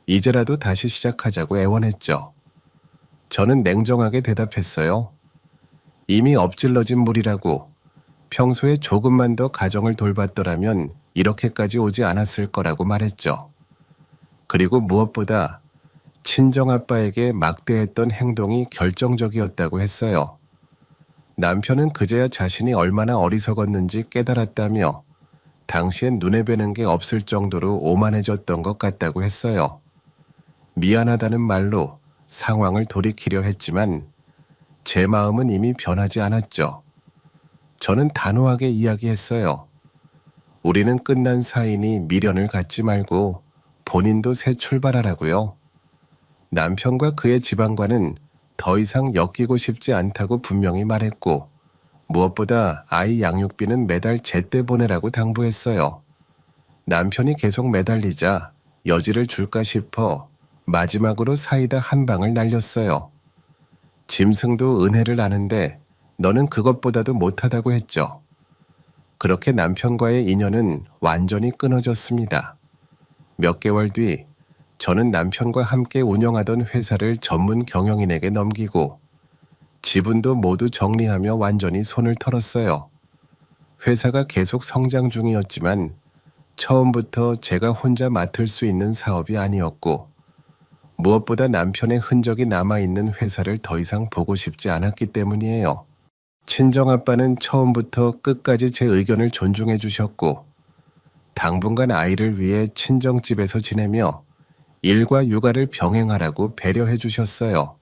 이제라도 다시 시작하자고 애원했죠. 저는 냉정하게 대답했어요. 이미 엎질러진 물이라고 평소에 조금만 더 가정을 돌봤더라면 이렇게까지 오지 않았을 거라고 말했죠. 그리고 무엇보다 친정아빠에게 막대했던 행동이 결정적이었다고 했어요. 남편은 그제야 자신이 얼마나 어리석었는지 깨달았다며 당시엔 눈에 뵈는 게 없을 정도로 오만해졌던 것 같다고 했어요. 미안하다는 말로 상황을 돌이키려 했지만 제 마음은 이미 변하지 않았죠. 저는 단호하게 이야기했어요. 우리는 끝난 사이니 미련을 갖지 말고 본인도 새 출발하라고요. 남편과 그의 집안과는 더 이상 엮이고 싶지 않다고 분명히 말했고 무엇보다 아이 양육비는 매달 제때 보내라고 당부했어요. 남편이 계속 매달리자 여지를 줄까 싶어 마지막으로 사이다 한 방을 날렸어요. 짐승도 은혜를 아는데 너는 그것보다도 못하다고 했죠. 그렇게 남편과의 인연은 완전히 끊어졌습니다. 몇 개월 뒤 저는 남편과 함께 운영하던 회사를 전문 경영인에게 넘기고 지분도 모두 정리하며 완전히 손을 털었어요. 회사가 계속 성장 중이었지만 처음부터 제가 혼자 맡을 수 있는 사업이 아니었고 무엇보다 남편의 흔적이 남아있는 회사를 더 이상 보고 싶지 않았기 때문이에요. 친정아빠는 처음부터 끝까지 제 의견을 존중해 주셨고, 당분간 아이를 위해 친정집에서 지내며 일과 육아를 병행하라고 배려해 주셨어요.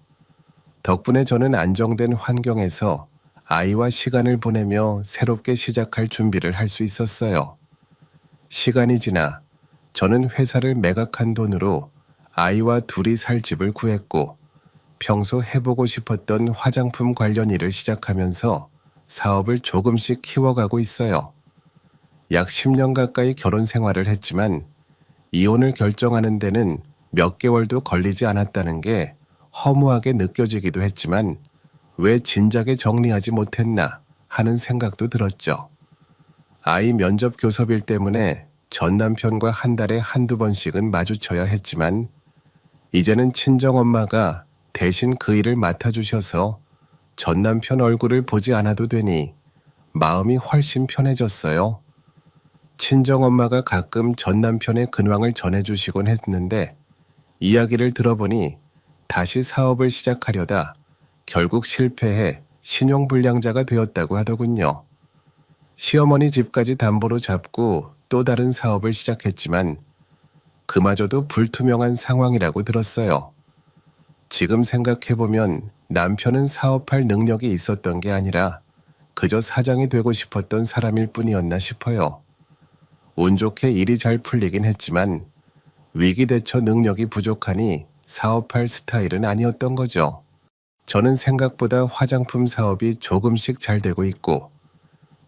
덕분에 저는 안정된 환경에서 아이와 시간을 보내며 새롭게 시작할 준비를 할 수 있었어요. 시간이 지나 저는 회사를 매각한 돈으로 아이와 둘이 살 집을 구했고, 평소 해보고 싶었던 화장품 관련 일을 시작하면서 사업을 조금씩 키워가고 있어요. 약 10년 가까이 결혼 생활을 했지만 이혼을 결정하는 데는 몇 개월도 걸리지 않았다는 게 허무하게 느껴지기도 했지만 왜 진작에 정리하지 못했나 하는 생각도 들었죠. 아이 면접 교섭일 때문에 전 남편과 한 달에 한두 번씩은 마주쳐야 했지만 이제는 친정엄마가 대신 그 일을 맡아주셔서 전 남편 얼굴을 보지 않아도 되니 마음이 훨씬 편해졌어요. 친정엄마가 가끔 전 남편의 근황을 전해주시곤 했는데 이야기를 들어보니 다시 사업을 시작하려다 결국 실패해 신용불량자가 되었다고 하더군요. 시어머니 집까지 담보로 잡고 또 다른 사업을 시작했지만 그마저도 불투명한 상황이라고 들었어요. 지금 생각해보면 남편은 사업할 능력이 있었던 게 아니라 그저 사장이 되고 싶었던 사람일 뿐이었나 싶어요. 운 좋게 일이 잘 풀리긴 했지만 위기 대처 능력이 부족하니 사업할 스타일은 아니었던 거죠. 저는 생각보다 화장품 사업이 조금씩 잘 되고 있고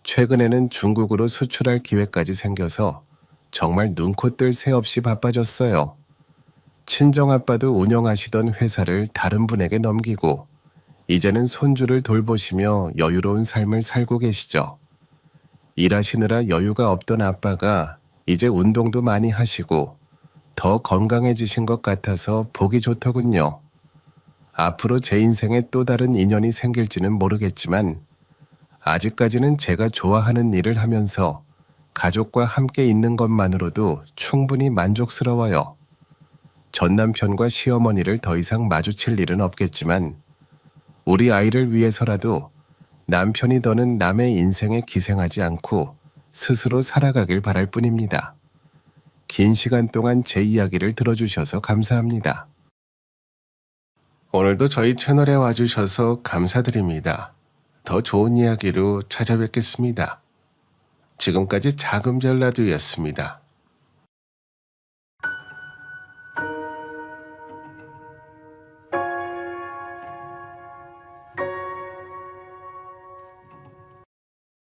최근에는 중국으로 수출할 기회까지 생겨서 정말 눈코 뜰 새 없이 바빠졌어요. 친정아빠도 운영하시던 회사를 다른 분에게 넘기고 이제는 손주를 돌보시며 여유로운 삶을 살고 계시죠. 일하시느라 여유가 없던 아빠가 이제 운동도 많이 하시고 더 건강해지신 것 같아서 보기 좋더군요. 앞으로 제 인생에 또 다른 인연이 생길지는 모르겠지만 아직까지는 제가 좋아하는 일을 하면서 가족과 함께 있는 것만으로도 충분히 만족스러워요. 전 남편과 시어머니를 더 이상 마주칠 일은 없겠지만 우리 아이를 위해서라도 남편이 더는 남의 인생에 기생하지 않고 스스로 살아가길 바랄 뿐입니다. 긴 시간 동안 제 이야기를 들어주셔서 감사합니다. 오늘도 저희 채널에 와주셔서 감사드립니다. 더 좋은 이야기로 찾아뵙겠습니다. 지금까지 자금젤라드였습니다.